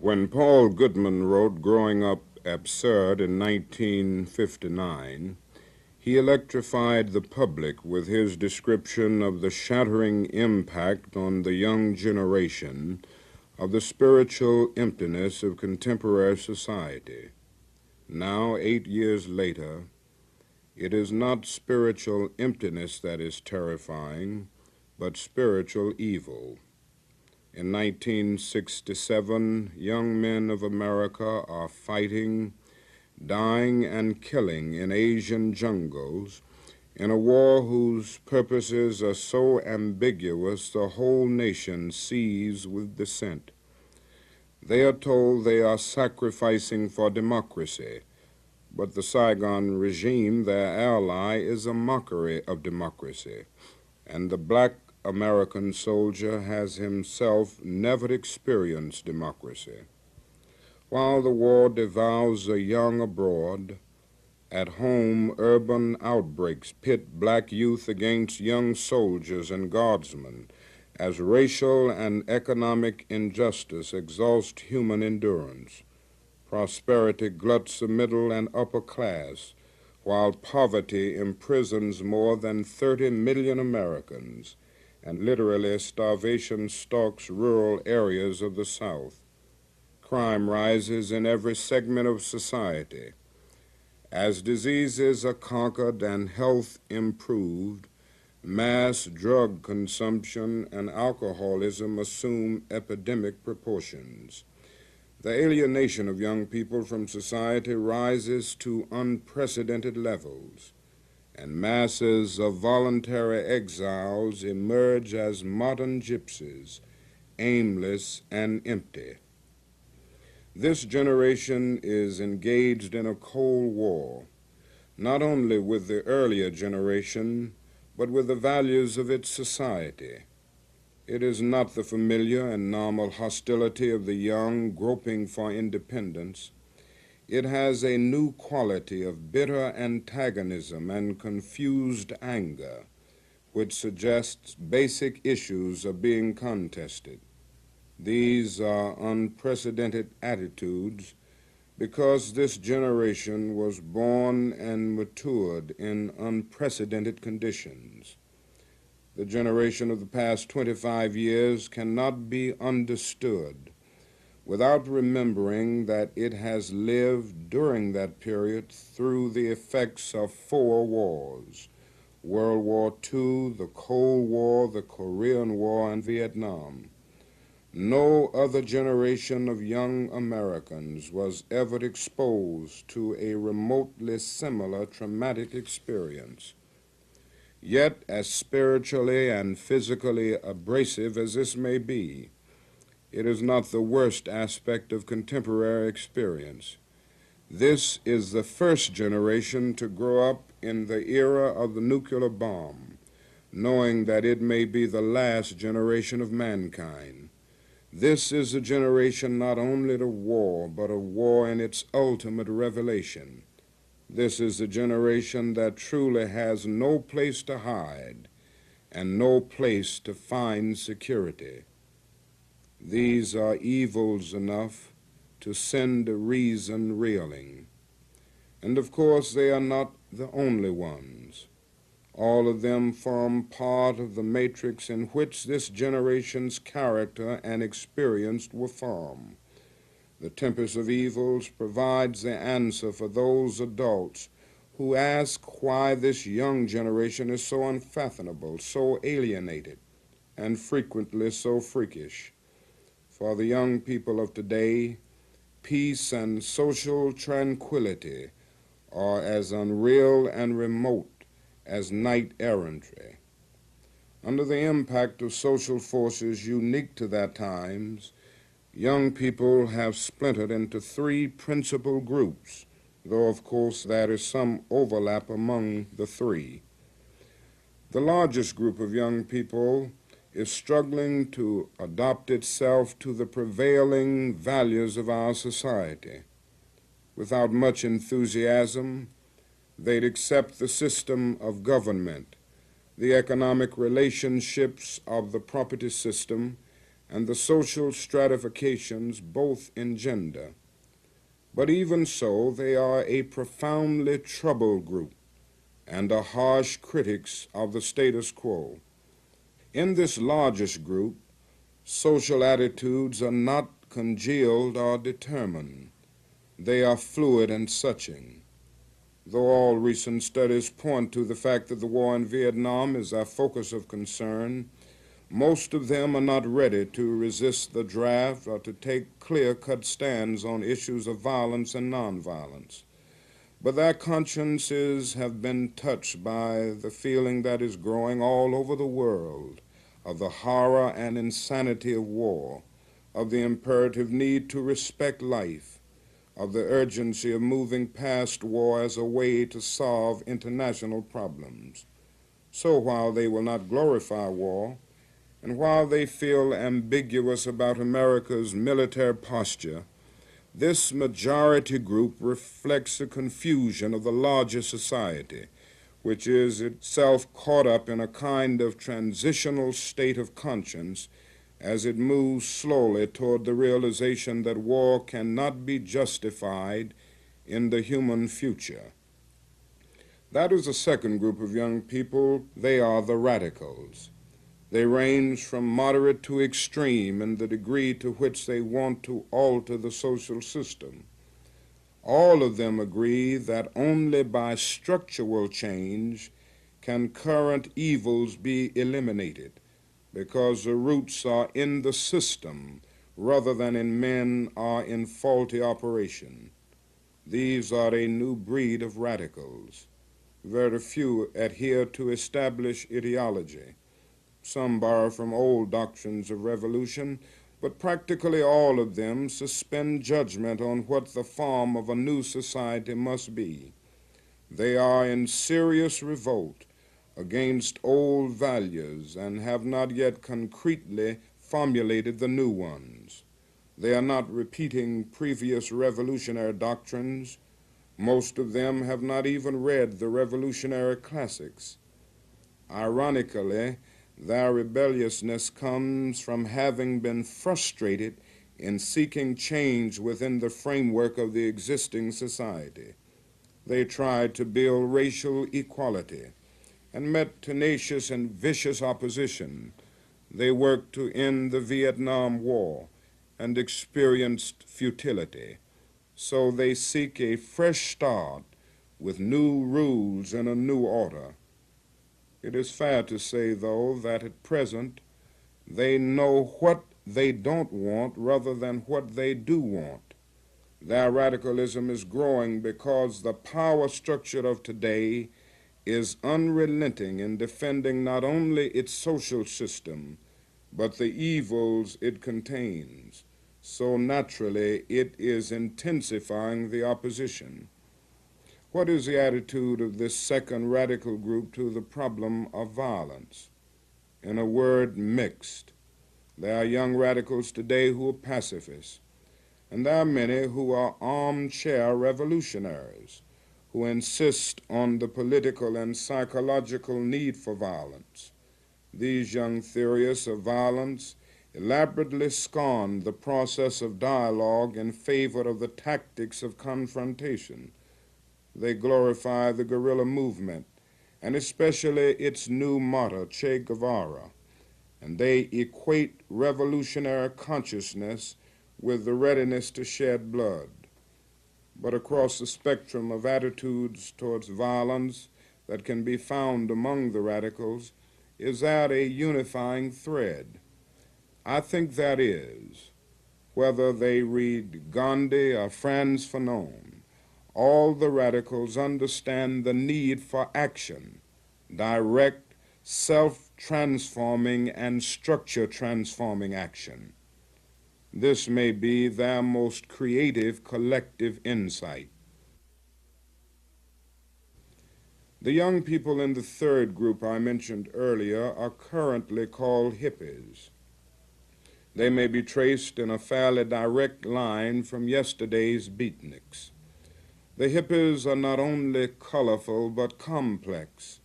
When Paul Goodman wrote Growing Up Absurd in 1959, he electrified the public with his description of the shattering impact on the young generation of the spiritual emptiness of contemporary society. Now, 8 years later, it is not spiritual emptiness that is terrifying, but spiritual evil. In 1967, young men of America are fighting, dying, and killing in Asian jungles in a war whose purposes are so ambiguous the whole nation sees with dissent. They are told they are sacrificing for democracy, but the Saigon regime, their ally, is a mockery of democracy, and the black American soldier has himself never experienced democracy. While the war devours the young abroad, at home urban outbreaks pit black youth against young soldiers and guardsmen as racial and economic injustice exhausts human endurance. Prosperity gluts the middle and upper class, while poverty imprisons more than 30 million Americans, and literally starvation stalks rural areas of the South. Crime rises in every segment of society. As diseases are conquered and health improved, mass drug consumption and alcoholism assume epidemic proportions. The alienation of young people from society rises to unprecedented levels, and masses of voluntary exiles emerge as modern gypsies, aimless and empty. This generation is engaged in a cold war, not only with the earlier generation, but with the values of its society. It is not the familiar and normal hostility of the young groping for independence. It has a new quality of bitter antagonism and confused anger, which suggests basic issues are being contested. These are unprecedented attitudes because this generation was born and matured in unprecedented conditions. The generation of the past 25 years cannot be understood without remembering that it has lived during that period through the effects of 4 wars: World War II, the Cold War, the Korean War, and Vietnam. No other generation of young Americans was ever exposed to a remotely similar traumatic experience. Yet, as spiritually and physically abrasive as this may be, it is not the worst aspect of contemporary experience. This is the first generation to grow up in the era of the nuclear bomb, knowing that it may be the last generation of mankind. This is a generation not only of war, but of war in its ultimate revelation. This is a generation that truly has no place to hide and no place to find security. These are evils enough to send reason reeling. And of course, they are not the only ones. All of them form part of the matrix in which this generation's character and experience were formed. The Tempest of Evils provides the answer for those adults who ask why this young generation is so unfathomable, so alienated, and frequently so freakish. For the young people of today, peace and social tranquility are as unreal and remote as knight errantry. Under the impact of social forces unique to their times, young people have splintered into 3 principal groups, though of course there is some overlap among the 3. The largest group of young people is struggling to adopt itself to the prevailing values of our society. Without much enthusiasm, they'd accept the system of government, the economic relationships of the property system, and the social stratifications both engender. But even so, they are a profoundly troubled group and are harsh critics of the status quo. In this largest group, social attitudes are not congealed or determined. They are fluid and suching. Though all recent studies point to the fact that the war in Vietnam is our focus of concern, most of them are not ready to resist the draft or to take clear-cut stands on issues of violence and nonviolence. But their consciences have been touched by the feeling that is growing all over the world of the horror and insanity of war, of the imperative need to respect life, of the urgency of moving past war as a way to solve international problems. So while they will not glorify war, and while they feel ambiguous about America's military posture, this majority group reflects the confusion of the larger society, which is itself caught up in a kind of transitional state of conscience as it moves slowly toward the realization that war cannot be justified in the human future. That is a second group of young people. They are the radicals. They range from moderate to extreme in the degree to which they want to alter the social system. All of them agree that only by structural change can current evils be eliminated, because the roots are in the system rather than in men or in faulty operation. These are a new breed of radicals. Very few adhere to established ideology. Some borrow from old doctrines of revolution, but practically all of them suspend judgment on what the form of a new society must be. They are in serious revolt against old values and have not yet concretely formulated the new ones. They are not repeating previous revolutionary doctrines. Most of them have not even read the revolutionary classics. Ironically, their rebelliousness comes from having been frustrated in seeking change within the framework of the existing society. They tried to build racial equality and met tenacious and vicious opposition. They worked to end the Vietnam War and experienced futility. So they seek a fresh start with new rules and a new order. It is fair to say, though, that at present they know what they don't want rather than what they do want. Their radicalism is growing because the power structure of today is unrelenting in defending not only its social system, but the evils it contains. So naturally, it is intensifying the opposition. What is the attitude of this second radical group to the problem of violence? In a word, mixed. There are young radicals today who are pacifists, and there are many who are armchair revolutionaries, who insist on the political and psychological need for violence. These young theorists of violence elaborately scorn the process of dialogue in favor of the tactics of confrontation. They glorify the guerrilla movement, and especially its new martyr, Che Guevara, and they equate revolutionary consciousness with the readiness to shed blood. But across the spectrum of attitudes towards violence that can be found among the radicals, is that a unifying thread? I think that is. Whether they read Gandhi or Frantz Fanon, all the radicals understand the need for action, direct, self-transforming and structure-transforming action. This may be their most creative collective insight. The young people in the third group I mentioned earlier are currently called hippies. They may be traced in a fairly direct line from yesterday's beatniks. The hippies are not only colorful but complex,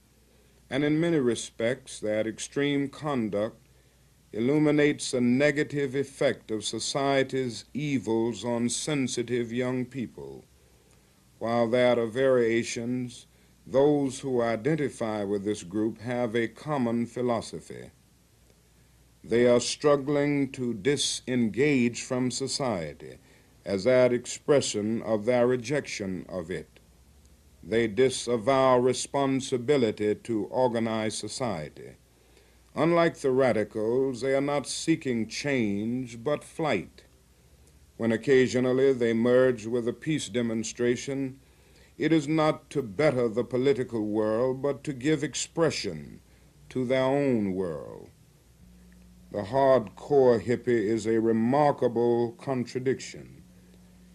and in many respects their extreme conduct illuminates a negative effect of society's evils on sensitive young people. While there are variations, those who identify with this group have a common philosophy. They are struggling to disengage from society as that expression of their rejection of it. They disavow responsibility to organize society. Unlike the radicals, they are not seeking change but flight. When occasionally they merge with a peace demonstration, it is not to better the political world but to give expression to their own world. The hardcore hippie is a remarkable contradiction.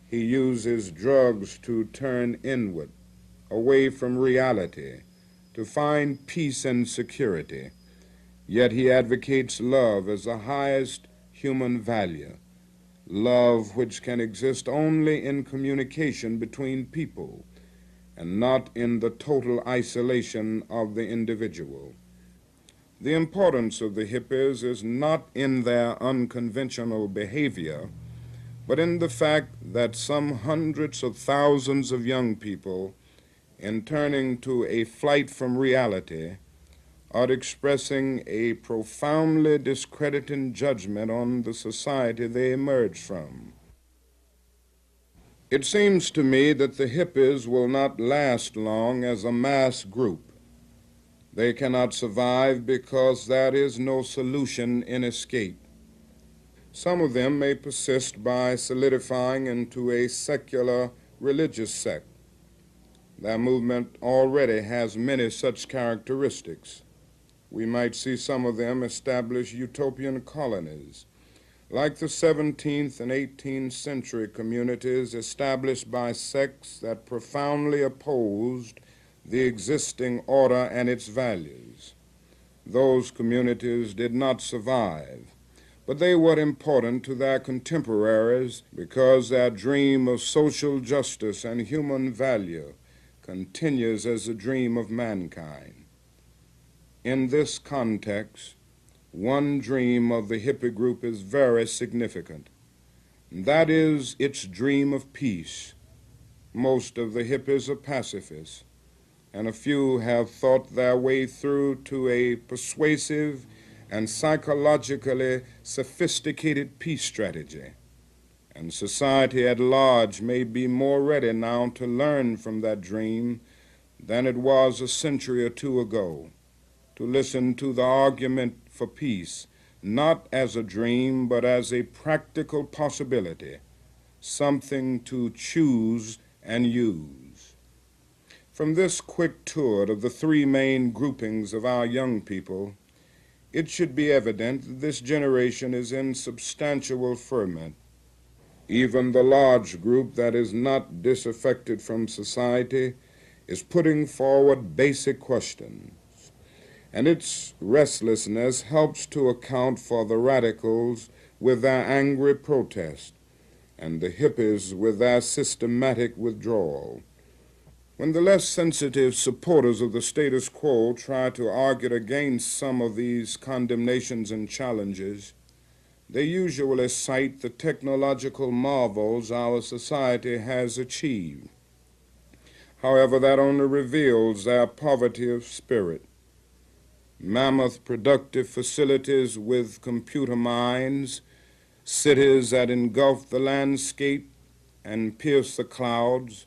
He uses drugs to turn inward, away from reality, to find peace and security. Yet he advocates love as the highest human value, love which can exist only in communication between people and not in the total isolation of the individual. The importance of the hippies is not in their unconventional behavior, but in the fact that some hundreds of thousands of young people, in turning to a flight from reality, are expressing a profoundly discrediting judgment on the society they emerge from. It seems to me that the hippies will not last long as a mass group. They cannot survive because there is no solution in escape. Some of them may persist by solidifying into a secular religious sect. Their movement already has many such characteristics. We might see some of them establish utopian colonies, like the 17th and 18th century communities established by sects that profoundly opposed the existing order and its values. Those communities did not survive, but they were important to their contemporaries because their dream of social justice and human value continues as a dream of mankind. In this context, one dream of the hippie group is very significant, and that is its dream of peace. Most of the hippies are pacifists, and a few have thought their way through to a persuasive and psychologically sophisticated peace strategy. And society at large may be more ready now to learn from that dream than it was a century or two ago, to listen to the argument for peace, not as a dream, but as a practical possibility, something to choose and use. From this quick tour of the three main groupings of our young people, it should be evident that this generation is in substantial ferment. Even the large group that is not disaffected from society is putting forward basic questions, and its restlessness helps to account for the radicals with their angry protest and the hippies with their systematic withdrawal. When the less sensitive supporters of the status quo try to argue against some of these condemnations and challenges, they usually cite the technological marvels our society has achieved. However, that only reveals their poverty of spirit. Mammoth productive facilities with computer minds, cities that engulf the landscape and pierce the clouds,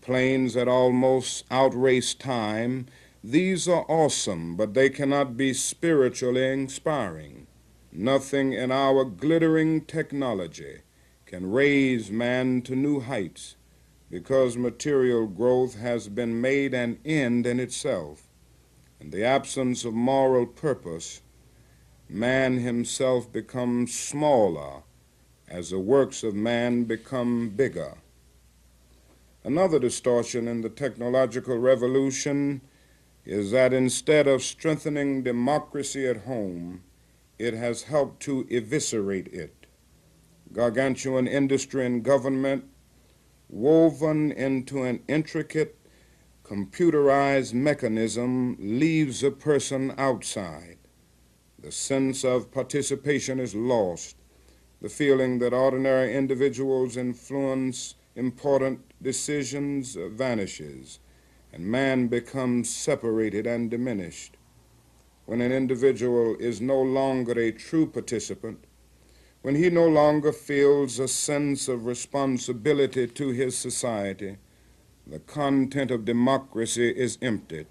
planes that almost outrace time, these are awesome, but they cannot be spiritually inspiring. Nothing in our glittering technology can raise man to new heights because material growth has been made an end in itself. In the absence of moral purpose, man himself becomes smaller as the works of man become bigger. Another distortion in the technological revolution is that instead of strengthening democracy at home, it has helped to eviscerate it. Gargantuan industry and government, woven into an intricate, computerized mechanism, leaves a person outside. The sense of participation is lost. The feeling that ordinary individuals influence important decisions vanishes, and man becomes separated and diminished. When an individual is no longer a true participant, when he no longer feels a sense of responsibility to his society, the content of democracy is emptied.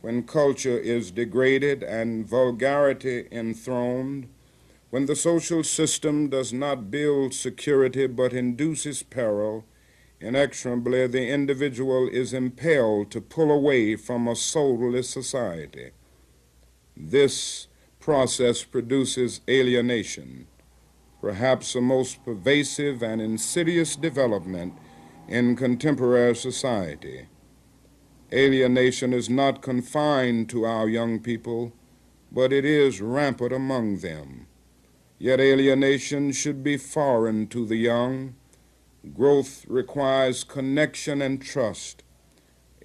When culture is degraded and vulgarity enthroned, when the social system does not build security but induces peril, inexorably the individual is impelled to pull away from a soulless society. This process produces alienation, perhaps the most pervasive and insidious development in contemporary society. Alienation is not confined to our young people, but it is rampant among them. Yet alienation should be foreign to the young. Growth requires connection and trust.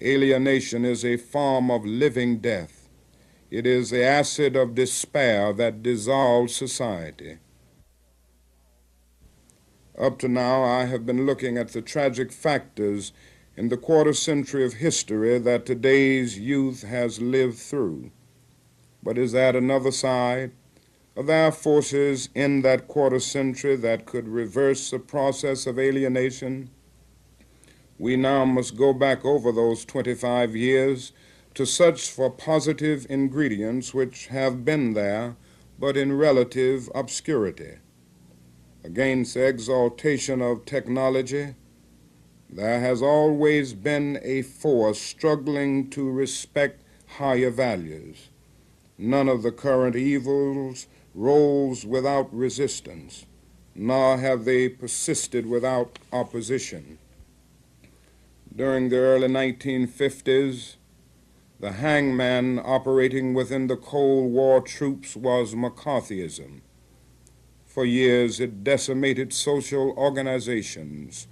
Alienation is a form of living death. It is the acid of despair that dissolves society. Up to now, I have been looking at the tragic factors in the quarter century of history that today's youth has lived through. But is that another side? Are there forces in that quarter century that could reverse the process of alienation? We now must go back over those 25 years to search for positive ingredients which have been there, but in relative obscurity. Against the exaltation of technology, there has always been a force struggling to respect higher values. None of the current evils rose without resistance, nor have they persisted without opposition. During the early 1950s, the hangman operating within the Cold War troops was McCarthyism. For years it decimated social organizations,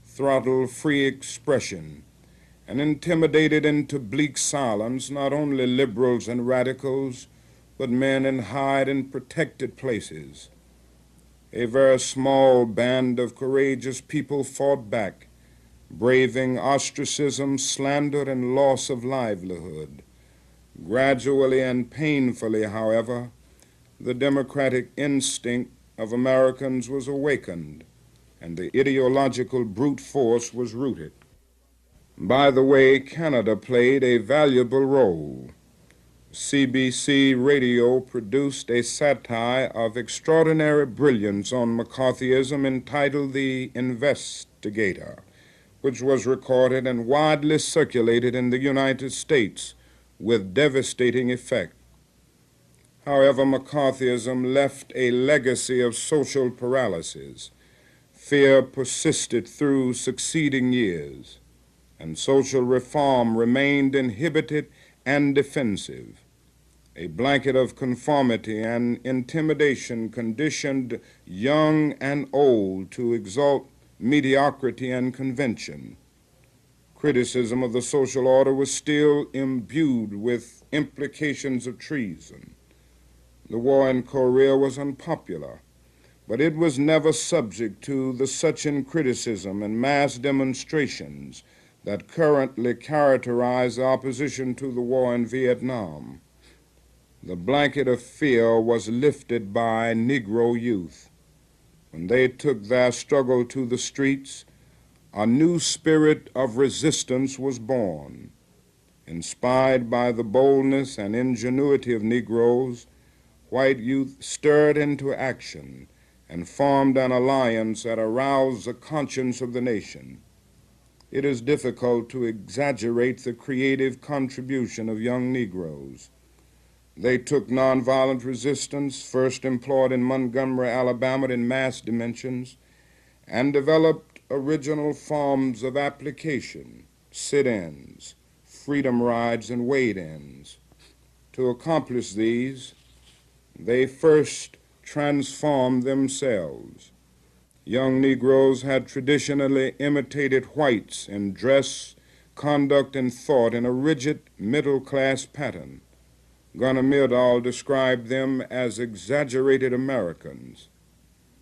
throttled free expression, and intimidated into bleak silence not only liberals and radicals, but men in high and protected places. A very small band of courageous people fought back, braving ostracism, slander, and loss of livelihood. Gradually and painfully, however, the democratic instinct of Americans was awakened, and the ideological brute force was rooted. By the way, Canada played a valuable role. CBC Radio produced a satire of extraordinary brilliance on McCarthyism entitled The Investigator, which was recorded and widely circulated in the United States with devastating effect. However, McCarthyism left a legacy of social paralysis. Fear persisted through succeeding years, and social reform remained inhibited and defensive. A blanket of conformity and intimidation conditioned young and old to exalt mediocrity and convention. Criticism of the social order was still imbued with implications of treason. The war in Korea was unpopular, but it was never subject to the such criticism and mass demonstrations that currently characterize the opposition to the war in Vietnam. The blanket of fear was lifted by Negro youth. When they took their struggle to the streets, a new spirit of resistance was born. Inspired by the boldness and ingenuity of Negroes, white youth stirred into action and formed an alliance that aroused the conscience of the nation. It is difficult to exaggerate the creative contribution of young Negroes. They took nonviolent resistance, first employed in Montgomery, Alabama, in mass dimensions, and developed original forms of application, sit-ins, freedom rides, and wait-ins. To accomplish these, they first transformed themselves. Young Negroes had traditionally imitated whites in dress, conduct, and thought in a rigid middle-class pattern. Gunnar Myrdal described them as exaggerated Americans.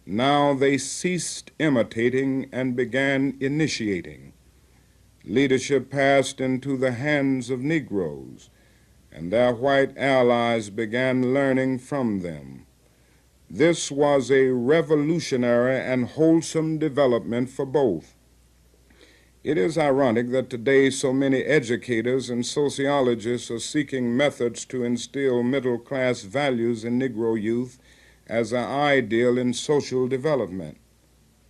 Now they ceased imitating and began initiating. Leadership passed into the hands of Negroes, and their white allies began learning from them. This was a revolutionary and wholesome development for both. It is ironic that today so many educators and sociologists are seeking methods to instill middle-class values in Negro youth as an ideal in social development.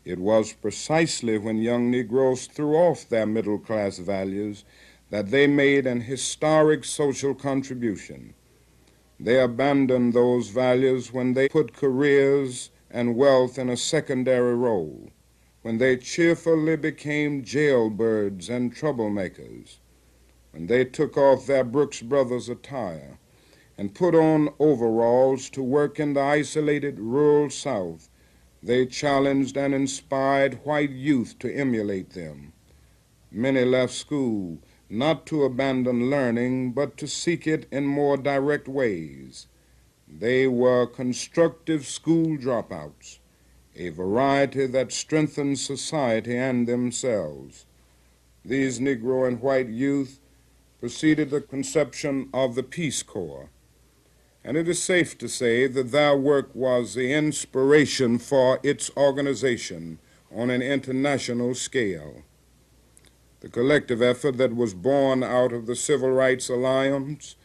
It was precisely when young Negroes threw off their middle-class values that they made an historic social contribution. They abandoned those values when they put careers and wealth in a secondary role, when they cheerfully became jailbirds and troublemakers, when they took off their Brooks Brothers attire and put on overalls to work in the isolated rural South. They challenged and inspired white youth to emulate them. Many left school not to abandon learning, but to seek it in more direct ways. They were constructive school dropouts, a variety that strengthened society and themselves. These Negro and white youth preceded the conception of the Peace Corps, and it is safe to say that their work was the inspiration for its organization on an international scale. The collective effort that was born out of the Civil Rights Alliance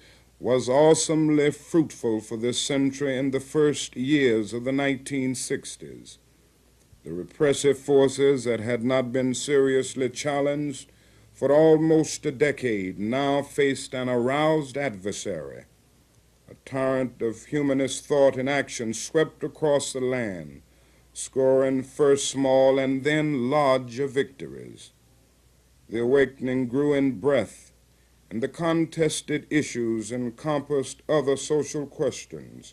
was awesomely fruitful for this century in the first years of the 1960s. The repressive forces that had not been seriously challenged for almost a decade now faced an aroused adversary. A torrent of humanist thought and action swept across the land, scoring first small and then larger victories. The awakening grew in breadth, and the contested issues encompassed other social questions.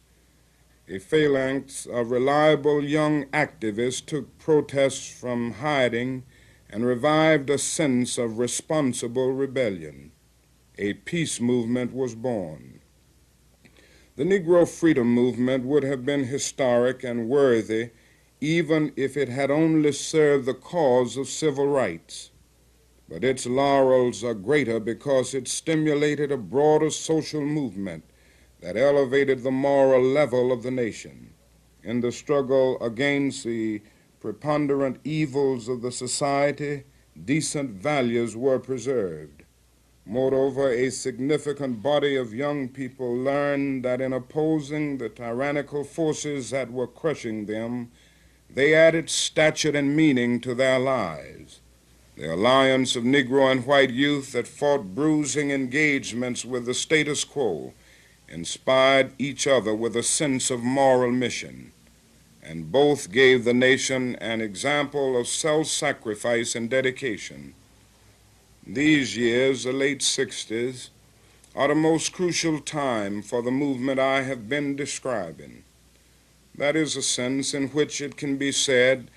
A phalanx of reliable young activists took protests from hiding and revived a sense of responsible rebellion. A peace movement was born. The Negro freedom movement would have been historic and worthy even if it had only served the cause of civil rights. But its laurels are greater because it stimulated a broader social movement that elevated the moral level of the nation. In the struggle against the preponderant evils of the society, decent values were preserved. Moreover, a significant body of young people learned that in opposing the tyrannical forces that were crushing them, they added stature and meaning to their lives. The alliance of Negro and white youth that fought bruising engagements with the status quo inspired each other with a sense of moral mission, and both gave the nation an example of self-sacrifice and dedication. These years, the late 60s, are the most crucial time for the movement I have been describing. That is a sense in which it can be said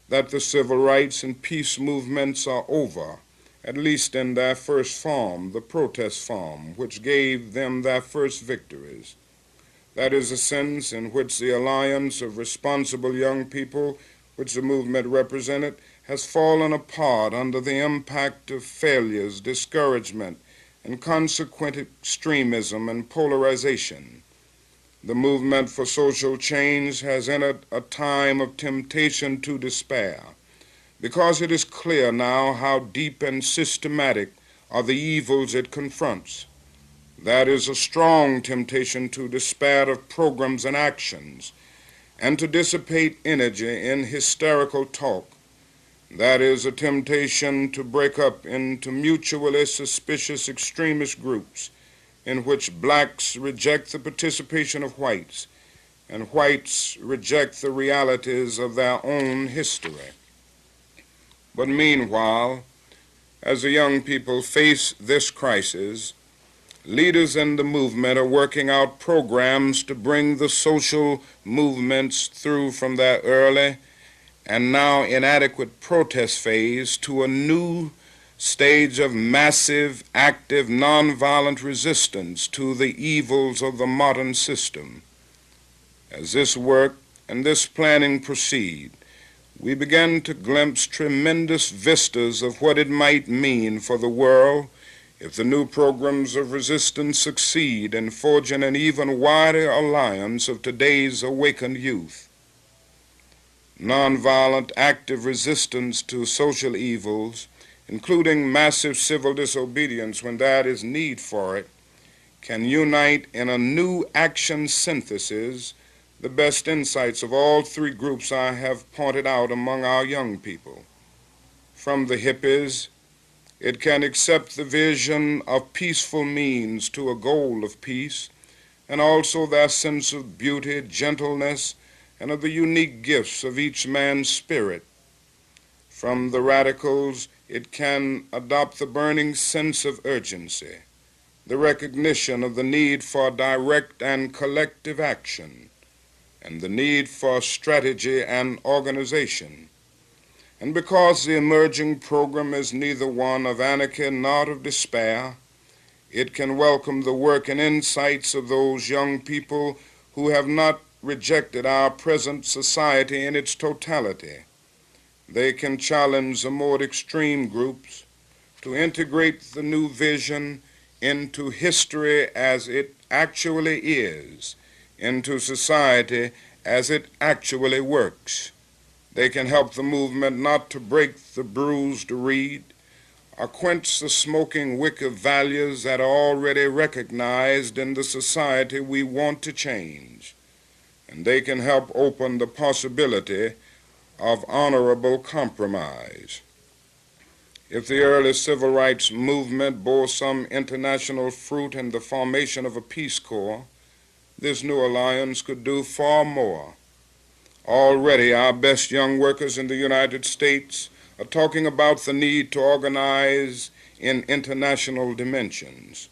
that the civil rights and peace movements are over, at least in their first form, the protest form, which gave them their first victories. That is a sense in which the alliance of responsible young people, which the movement represented, has fallen apart under the impact of failures, discouragement, and consequent extremism and polarization. The movement for social change has entered a time of temptation to despair, because it is clear now how deep and systematic are the evils it confronts. That is a strong temptation to despair of programs and actions, and to dissipate energy in hysterical talk. That is a temptation to break up into mutually suspicious extremist groups in which blacks reject the participation of whites, and whites reject the realities of their own history. But meanwhile, as the young people face this crisis, leaders in the movement are working out programs to bring the social movements through from their early and now inadequate protest phase to a new stage of massive, active, nonviolent resistance to the evils of the modern system. As this work and this planning proceed, we begin to glimpse tremendous vistas of what it might mean for the world if the new programs of resistance succeed in forging an even wider alliance of today's awakened youth. Nonviolent, active resistance to social evils, including massive civil disobedience when there is need for it, can unite in a new action synthesis the best insights of all three groups I have pointed out among our young people. From the hippies, it can accept the vision of peaceful means to a goal of peace, and also their sense of beauty, gentleness, and of the unique gifts of each man's spirit. From the radicals, it can adopt the burning sense of urgency, the recognition of the need for direct and collective action, and the need for strategy and organization. And because the emerging program is neither one of anarchy nor of despair, it can welcome the work and insights of those young people who have not rejected our present society in its totality. They can challenge the more extreme groups to integrate the new vision into history as it actually is, into society as it actually works. They can help the movement not to break the bruised reed or quench the smoking wick of values that are already recognized in the society we want to change. And they can help open the possibility of honorable compromise. If the early civil rights movement bore some international fruit in the formation of a Peace Corps, this new alliance could do far more. Already our best young workers in the United States are talking about the need to organize in international dimensions.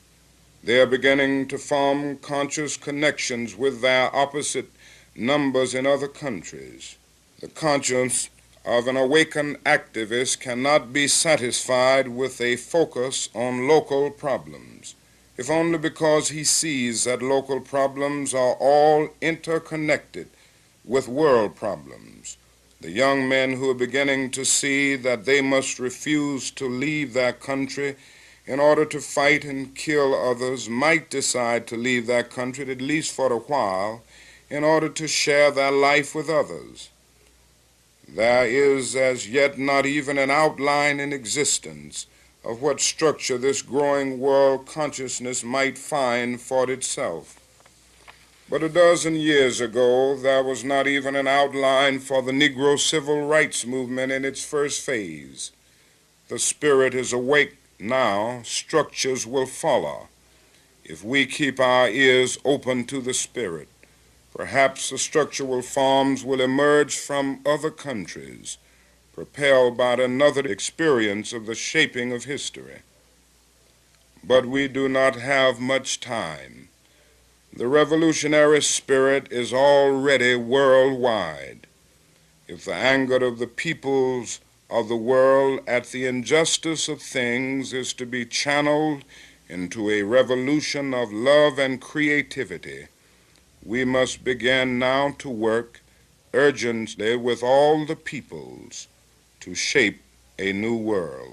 They are beginning to form conscious connections with their opposite numbers in other countries. The conscience of an awakened activist cannot be satisfied with a focus on local problems, if only because he sees that local problems are all interconnected with world problems. The young men who are beginning to see that they must refuse to leave their country in order to fight and kill others might decide to leave their country, at least for a while, in order to share their life with others. There is as yet not even an outline in existence of what structure this growing world consciousness might find for itself. But a dozen years ago, there was not even an outline for the Negro civil rights movement in its first phase. The spirit is awake now. Structures will follow if we keep our ears open to the spirit. Perhaps the structural forms will emerge from other countries, propelled by another experience of the shaping of history. But we do not have much time. The revolutionary spirit is already worldwide. If the anger of the peoples of the world at the injustice of things is to be channeled into a revolution of love and creativity, we must begin now to work urgently with all the peoples to shape a new world.